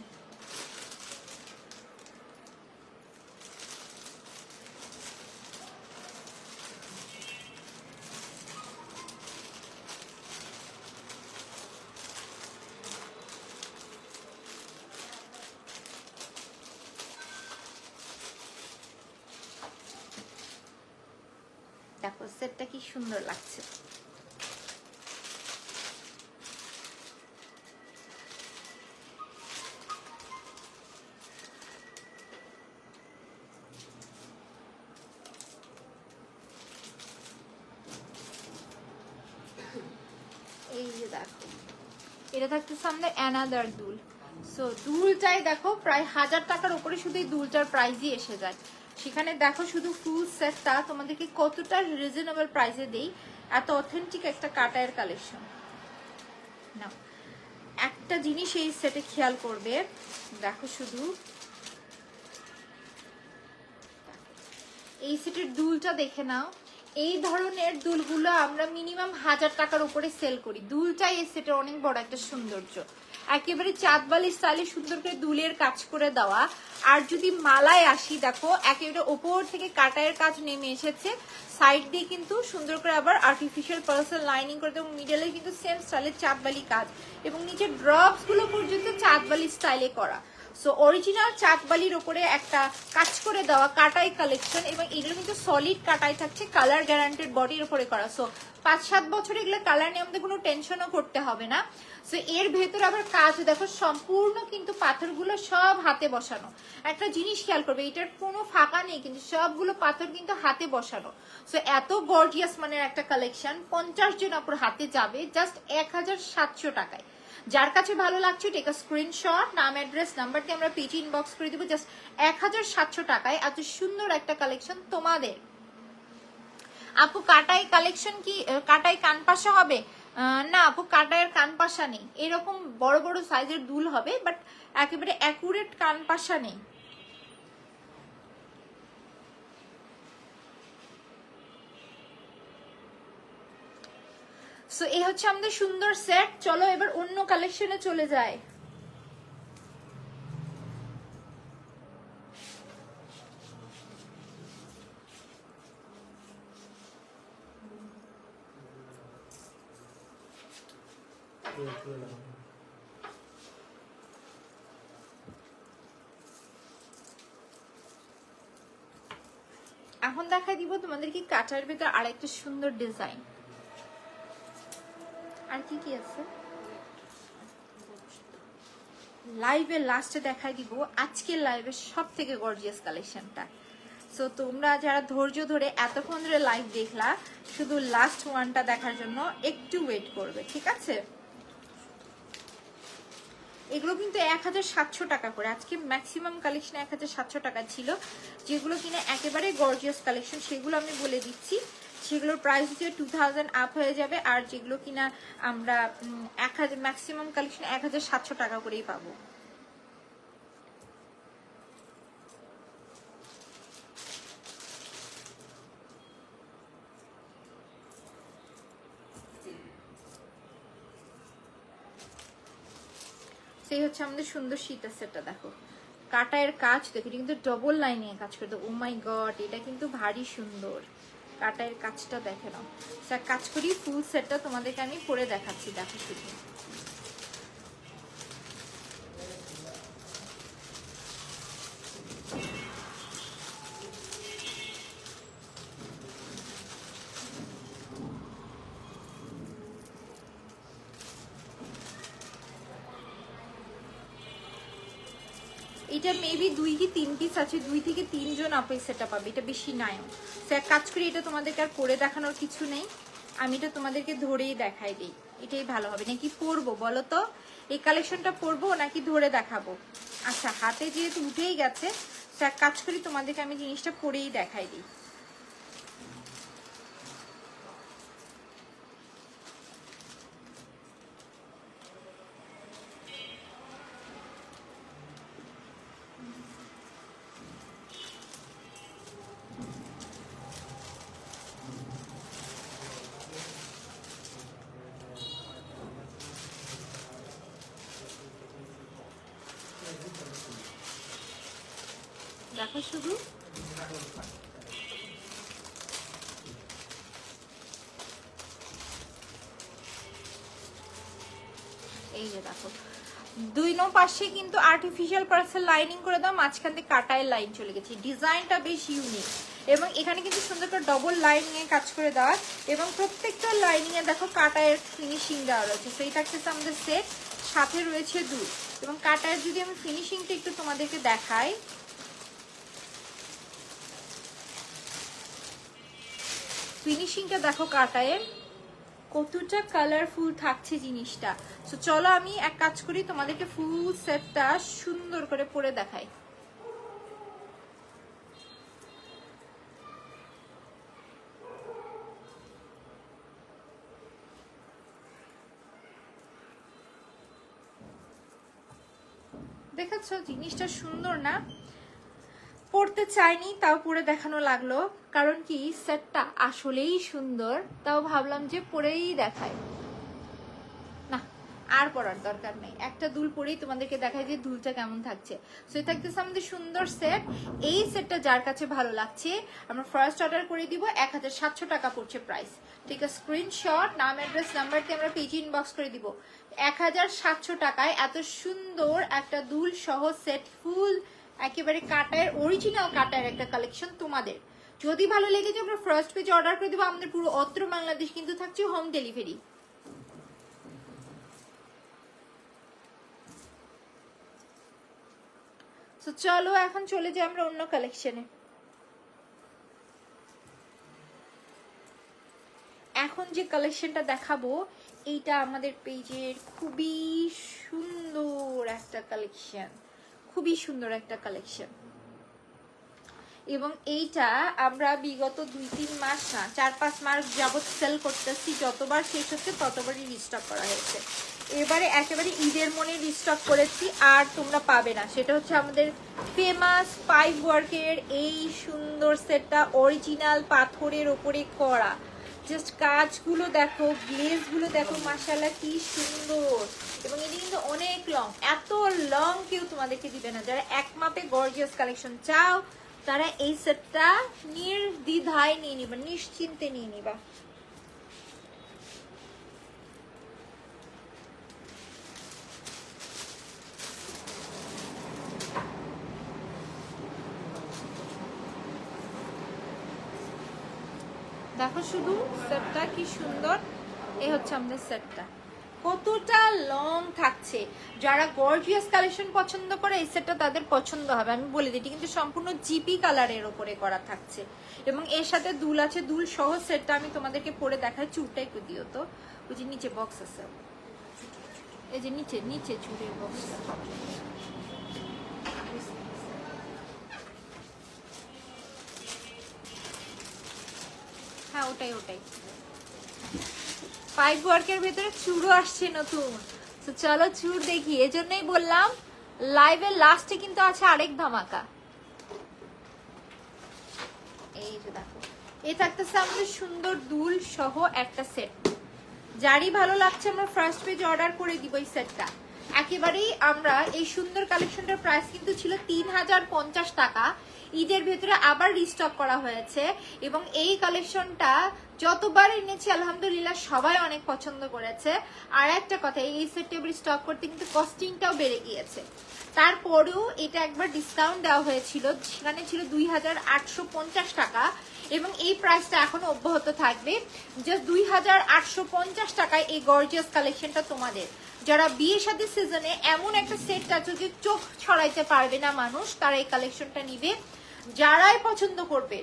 দেখো সেটটা কি সুন্দর লাগছে। এটা থাকতেছে আমাদের অ্যানাদার দুল। সো দুলটাই দেখো প্রায় 1000 টাকার উপরে শুধু এই দুলটার প্রাইসই এসে যায়। সেখানে দেখো শুধু ফুল সেটটা তোমাদেরকে কতটা রিজনেবল প্রাইসে দেই, এত অথেন্টিক একটা কাটায়ের কালেকশন। না একটা জিনিস এই সেটে খেয়াল করবে, দেখো শুধু এই সেটের দুলটা দেখে নাও। এই ধরনের দুলগুলো আমরা মিনিমাম 1000 টাকার উপরে সেল করি। দুলটাই এই সেটের অনেক বড় একটা সৌন্দর্য, একেবারে চাঁদবালি স্টাইলে সুন্দর করে দুলের কাজ করে দেওয়া। আর যদি মালায় আসি, দেখো একেবারে ওপর থেকে কাটায়ের কাজ নেমে এসেছে, সাইড দিয়ে কিন্তু সুন্দর করে আবার আর্টিফিশিয়াল পার্সেল লাইনিং করে, এবং মিডলে কিন্তু সেম স্টাইলের চাঁদবালি কাজ, এবং নিচের ড্রপস গুলো পর্যন্ত চাঁদবালি স্টাইলে করা। সো অরিজিনাল চাঁদবালির উপরে একটা কাজ করে দেওয়া কাটাই কালেকশন, এবং এগুলো কিন্তু সলিড কাটাই থাকছে, কালার গ্যারান্টেড বডির উপরে করা। সো 5-7 বছর এগুলো কালার নিয়ে আমাদের কোনো টেনশনও করতে হবে না। সো এর ভেতরে আবার কাজ দেখো, সম্পূর্ণ কিন্তু পাথরগুলো সব হাতে বসানো। একটা জিনিস খেয়াল করবে, এটার কোনো ফাঁকা নেই, কিন্তু সবগুলো পাথর কিন্তু হাতে বসানো। সো এত গর্জিয়াস মানের একটা কালেকশন 50 জন আপুর হাতে যাবে জাস্ট 1700 টাকায়। যার কাছে ভালো লাগছে টেক আ স্ক্রিনশট, নাম অ্যাড্রেস নাম্বার দিয়ে আমরা পেজে ইনবক্স করে দিব। জাস্ট 1700 টাকায় এত সুন্দর একটা কালেকশন তোমাদের। আপু কাটাই কালেকশন কি কাটাই কানপাশা হবে? না আপু, কাটাইয়ের কানপাশা নেই। এরকম বড় বড় সাইজের দুল হবে, বাট একেবারে অ্যাকুরেট কানপাশা নেই। সো এই হচ্ছে আমাদের সুন্দর সেট। চলো এবার অন্য কালেকশনে চলে যায়। এখন দেখাই দিব তোমাদেরকে কাটার ভেতর আরেকটা সুন্দর ডিজাইন। আর কি কি আছে লাইভে লাস্টে দেখাই দিব আজকের লাইভের সব থেকে গর্জিয়াস কালেকশনটা। সো তোমরা যারা ধৈর্য ধরে এতক্ষণ ধরে লাইভ দেখলা, শুধু লাস্ট ওয়ানটা দেখার জন্য একটু ওয়েট করবে, ঠিক আছে? এগুলো কিন্তু 1700 টাকা করে। আজকে ম্যাক্সিমাম কালেকশন 1700 টাকা ছিল। যেগুলো কিনা একেবারে গর্জিয়াস কালেকশন সেগুলো আমি বলে দিচ্ছি, সেগুলোর প্রাইস হচ্ছে 2000 আপ হয়ে যাবে। আর যেগুলো কিনা আমরা 1000 ম্যাক্সিমাম কালেকশন 1700 টাকা করেই পাবো। সেই হচ্ছে আমাদের সুন্দর শীতের সেটটা। দেখো কাটায়ের কাজ দেখো, এটা কিন্তু ডবল লাইনে কাজ করে। ও মাই গড, এটা কিন্তু ভারী সুন্দর। কাটায়ের কাজটা দেখে নাও। কাজ করি ফুল সেটটা তোমাদেরকে আমি পরে দেখাচ্ছি। দেখো শুধু এটা মেবি 2 কি 3 পিস আছে, 2 থেকে 3 জন আপু সেটা পাবে, এটা বেশি নাইও। সো এক কাজ করি, এটা তোমাদেরকে আর পরে দেখানোর কিছু নেই, আমি এটা তোমাদেরকে ধরেই দেখাই দিই। এটাই ভালো হবে নাকি পরবো বলো তো? এই কালেকশনটা পরবো নাকি ধরে দেখাবো? আচ্ছা হাতে যেহেতু উঠেই গেছে, সো এক কাজ করি তোমাদেরকে আমি জিনিসটা পরেই দেখাই দিই। দেখো শুধু এই যে দেখো, দুই নো পাশে কিন্তু আর্টিফিশিয়াল পার্সেল লাইনিং করে দাও, মাঝখান থেকে কাটায়ের লাইন চলে গেছে। ডিজাইনটা বেশ ইউনিক, এবং এখানে কিন্তু সুন্দর করে ডবল লাইনিং এ কাজ করে দেওয়া, এবং প্রত্যেকটা লাইনিং এ দেখো কাটায়ের ফিনিশিং দেওয়া রয়েছে। তো এটা হচ্ছে আমাদের সেট, সাথে রয়েছে দুল। এবং কাটায়ের যদি আমি ফিনিশিংটা একটু তোমাদেরকে দেখাই, ফিনিশিংটা দেখো কাটায়ের কতটা কালারফুল থাকছে জিনিসটা। তো চলো আমি এক কাজ করি, তোমাদেরকে ফুল সেটটা সুন্দর করে পরে দেখাই। দেখাচ্ছ জিনিসটা সুন্দর না? পড়তে চাইনি, তাও পরে দেখানো লাগলো, কারণ কি সেটটা আসলেই সুন্দর, তাও ভাবলাম যে পরেই দেখাই। না, আর পরার দরকার নেই, একটা দুল পরেই তোমাদেরকে দেখাই যে দুলটা কেমন থাকছে। সো এটা থাকতেছে আমাদের সুন্দর সেট। এই সেটটা যার কাছে ভালো লাগছে আমরা ফার্স্ট অর্ডার করে দিব, 1700 টাকা পড়ছে প্রাইস। ঠিক আছে, স্ক্রিনশট, নাম অ্যাড্রেস নাম্বার দিয়ে আমরা পেজে ইনবক্স করে দিব। 1700 টাকায় এত সুন্দর একটা দুল সহ সেট, ফুল একেবারে কাটার, অরিজিনাল কাটার একটা কালেকশন তোমাদের। যদি ভালো লেগে যায় আমরা ফার্স্ট পেজে অর্ডার করে দিব। আমাদের পুরো অত্র বাংলাদেশ কিন্তু থাকছে হোম ডেলিভারি। তো চলো এখন চলে যাই আমরা অন্য কালেকশনে। এখন যে কালেকশনটা দেখাবো এইটা আমাদের পেজের খুবই সুন্দর একটা কালেকশন, খুবই সুন্দর একটা কালেকশন। এবং এইটা আমরা বিগত 2-3 মাস না 4-5 মাস যাবত সেল করতেছি, যতবার শেষ হচ্ছে ততবারই রিস্টক করা হয়েছে। এবারে একেবারে ঈদের মনে রিস্টক করেছি, আর তোমরা পাবে না। সেটা হচ্ছে আমাদের ফেমাস পাইপ ওয়ার্কের এই সুন্দর সেটটা, অরিজিনাল পাথরের ওপরে করা। জাস্ট কাজগুলো দেখো, গ্লেজগুলো দেখো, মাশাআল্লাহ কি সুন্দর। এবং এটা কিন্তু অনেক লং, এত লং কেউ তোমাদেরকে দিবে না। যারা এক মাপে গর্জিয়াস কালেকশন চাও তারা এই সেটটা নির্দ্বিধায় নিয়ে নিবা, নিশ্চিন্তে নিয়ে নিবা। দেখো শুধু সেটটা কি সুন্দর। এই হচ্ছে আমাদের সেটটা, কতটা লং থাকছে। যারা গর্জিয়াস কালেকশন পছন্দ করে এই সেটটা তাদের পছন্দ হবে, আমি বলে দিই। কিন্তু সম্পূর্ণ জিপি কালারের ওপরে করা থাকছে এবং এর সাথে দুল আছে। দুল সহ সেটটা আমি তোমাদেরকে পরে দেখাই। চুরটা একটু দিও তো, ওই যে নিচে বক্স আছে, এই যে নিচে নিচে চুরের বক্সটা। হ্যাঁ ওটাই ওটাই। পাইপ ওয়ার্কের ভেতরে চুড়ও আসছে নতুন। তো চলো চুড় দেখি, এজন্যই বললাম লাইভের লাস্টে কিন্তু আছে আরেক ধামাকা। এই যে দেখো, এই থাকতেছে আমাদের সুন্দর দুল সহ একটা সেট। যারই ভালো লাগছে আমরা ফার্স্ট পেজ অর্ডার করে দিব এই সেটটা। একেবারেই আমরা এই সুন্দর কালেকশনটার প্রাইস কিন্তু ছিল 3050 টাকা। ঈদের ভেতরে আবার রিস্টক করা হয়েছে এবং এই কালেকশনটা যতবার এনেছি আলহামদুলিল্লাহ সবাই অনেক পছন্দ করেছে। আর একটা কথা, এই সেটটা স্টক করতে কিন্তু কস্টিংটাও বেড়ে গিয়েছে। তারপরেও এটা একবার ডিসকাউন্ট দেওয়া হয়েছিল, সেখানে ছিল 2850 টাকা এবং এই প্রাইসটা এখনো অব্যাহত থাকবে। জাস্ট 2850 টাকায় এই গর্জিয়াস কালেকশনটা তোমাদের। যারা বিয়ে শাদী সিজনে এমন একটা সেট আছে যে চোখ ছড়াইতে পারবে না মানুষ, তারা এই কালেকশনটা নিবে। যারাই পছন্দ করবে,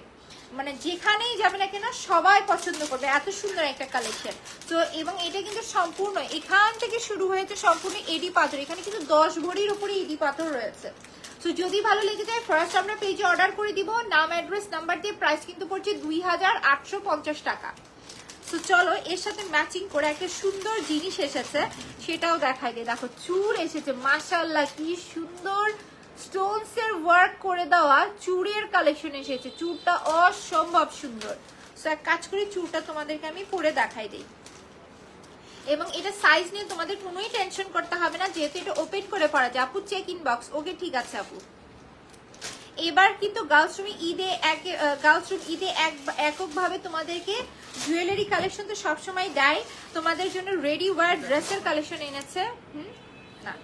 মানে যেখানেই যাবে না কেন সবাই পছন্দ করবে, এত সুন্দর একটা কালেকশন। তো এবং এটা কিন্তু সম্পূর্ণ এখান থেকে শুরু হয়েছে সম্পূর্ণ এডি পাথর, এখানে কিন্তু 10 ভরির উপরে এডি পাথর রয়েছে। তো যদি ভালো লেগে যায় ফার্স্ট আমরা পেজে অর্ডার করে দিব, নাম অ্যাড্রেস নাম্বার দিয়ে। প্রাইস কিন্তু পড়ছে 2850 টাকা। তো চলো এর সাথে ম্যাচিং করে একটা সুন্দর জিনিস এসেছে, সেটাও দেখাই দিয়ে। দেখো চুর এসেছে, মাশাআল্লাহ কি সুন্দর স্টোনস এর ওয়ার্ক করে দেওয়া চুড়ের কালেকশন এসেছে। চুড়টা অসম্ভব সুন্দর। সো এক কাজ করি, চুড়টা তোমাদেরকে আমি পরে দেখাই দিই। এবং এটা সাইজ নিয়ে তোমাদের কোনোই টেনশন করতে হবে না, যেহেতু এটা ওপেন করে পরা যায়। আপু চেক ইন বক্স, ওকে ঠিক আছে আপু। এবার কিন্তু গার্লস রুম ঈদে এককভাবে তোমাদেরকে জুয়েলারি কালেকশন তো সবসময় দেয়, তোমাদের জন্য রেডি ওয়্যার ড্রেসের কালেকশন এনেছে। না,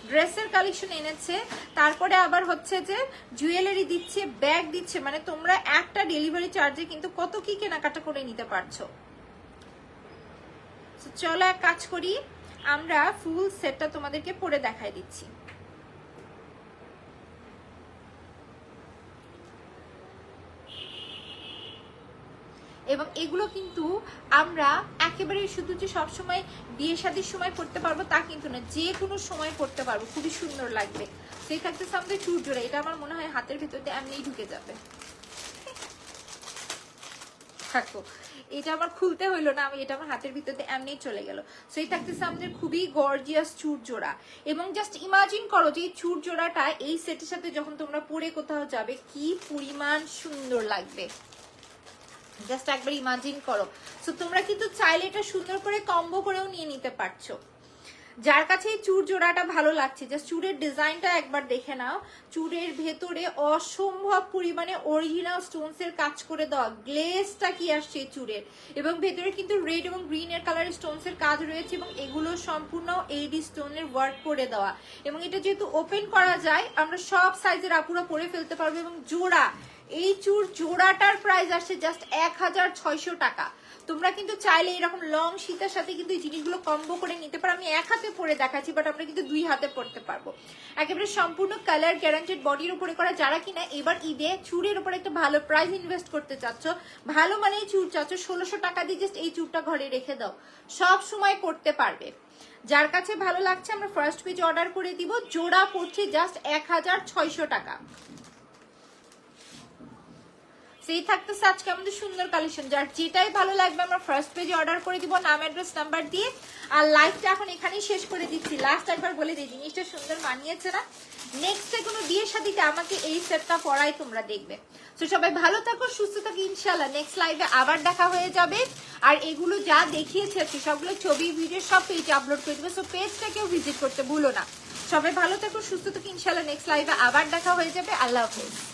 ড্রেসের কালেকশন এনেছে, তারপরে আবার হচ্ছে যে জুয়েলারি দিচ্ছে, ব্যাগ দিচ্ছে। মানে তোমরা একটা ডেলিভারি চার্জে কিন্তু কত কি কেনাকাটা করে নিতে পারছো। চলো এক কাজ করি, আমরা ফুল সেটটা তোমাদেরকে পরে দেখাই দিচ্ছি। এবং এগুলো কিন্তু আমরা একেবারে শুধু যে সবসময় বিয়ে শাদীর সময় পড়তে পারবো তা কিন্তু না, যে কোনো সময় পড়তে পারবো, খুবই সুন্দর লাগবে। সেই থাকতেছে আমাদের চুড় জোড়া, এটা আমার মনে হয় হাতের ভেতর দিয়ে এমনিই ঢুকে যাবে। থাকো, এটা আমার খুলতে হইলো না, আমি এটা আমার হাতের ভিতরে এমনি চলে গেল। সো এই থাকতেছে আমাদের খুবই গর্জিয়াস চুড় জোড়া। এবং জাস্ট ইমাজিন করো যে এই চুড় জোড়াটা এই সেটের সাথে যখন তোমরা পরে কোথাও যাবে কি পরিমাণ সুন্দর লাগবে, জাস্ট একবার ইমাজিন করো। সো তোমরা কিন্তু চাইলে এটা সুন্দর করে কম্বো করেও নিয়ে নিতে পারছো। যার কাছে এই চুড় জোড়াটা ভালো লাগছে, জাস্ট চুড়ের ডিজাইনটা একবার দেখে নাও। চুড়ের ভেতরে অসম্ভব পরিমাণে অরিজিনাল স্টোনস এর কাজ করে দেওয়া, গ্লেজটা কি আসছে চুড়ের, এবং ভেতরে কিন্তু রেড এবং গ্রিন এর কালারের স্টোনস এর কাজ রয়েছে, এবং এগুলো সম্পূর্ণ এডি স্টোনের ওয়ার্ক করে দেওয়া। এবং এটা যেহেতু ওপেন করা যায়, আমরা সব সাইজের আপুরা পরে ফেলতে পারবো। এবং জোড়া, এই চুড় জোড়াটার প্রাইস আসছে জাস্ট 1600 টাকা। তোমরা কিন্তু চাইলে এরকম লং শীতের সাথে কিন্তু এই জিনিসগুলো কম্বো করে নিতে পারো। আমি এক হাতে পরে দেখাচ্ছি, বাট আমরা কিন্তু দুই হাতে পরতে পারবো। একেবারে সম্পূর্ণ কালার গ্যারান্টেড বডির উপরে করা। যারা কিনা এবার ঈদে চুড়ের উপরে একটা ভালো প্রাইস ইনভেস্ট করতে চাচ্ছ, ভালো মানে চুড় চাচ্ছ, 1600 টাকা দিয়ে জাস্ট এই চুড়টা ঘরে রেখে দাও, সব সময় পরতে পারবে। যার কাছে ভালো লাগছে আমরা ফার্স্ট পেজ অর্ডার করে দিব। জোড়া পড়ছে জাস্ট 1600 টাকা। সেই থাকতেছে আজকে আমাদের সুন্দর কালেকশন। যার যেটাই ভালো লাগবে আমরা ফার্স্ট পেজে অর্ডার করে দিব নাম অ্যাড্রেস নাম্বার দিয়ে। আর লাইভটা এখন এখানেই শেষ করে দিচ্ছি। লাস্ট একবার বলে দিই, জিনিসটা সুন্দর মানিয়েছে না? নেক্সটে কোনো বিয়ের শাদীতে আমাকে এই সেটটা পরাই তোমরা দেখবে। তো সবাই ভালো থাকো, সুস্থ থাকো, ইনশাল্লাহ নেক্সট লাইভে আবার দেখা হয়ে যাবে। আর এগুলো যা দেখিয়েছে সবগুলো ছবি ভিডিও সব পেজে আপলোড করে দেবে, সো পেজটাকেও ভিজিট করতে ভুলো না। সবাই ভালো থাকো, সুস্থ থাকো, ইনশাল্লাহ নেক্সট লাইভে আবার দেখা হয়ে যাবে। আল্লাহ হাফেজ।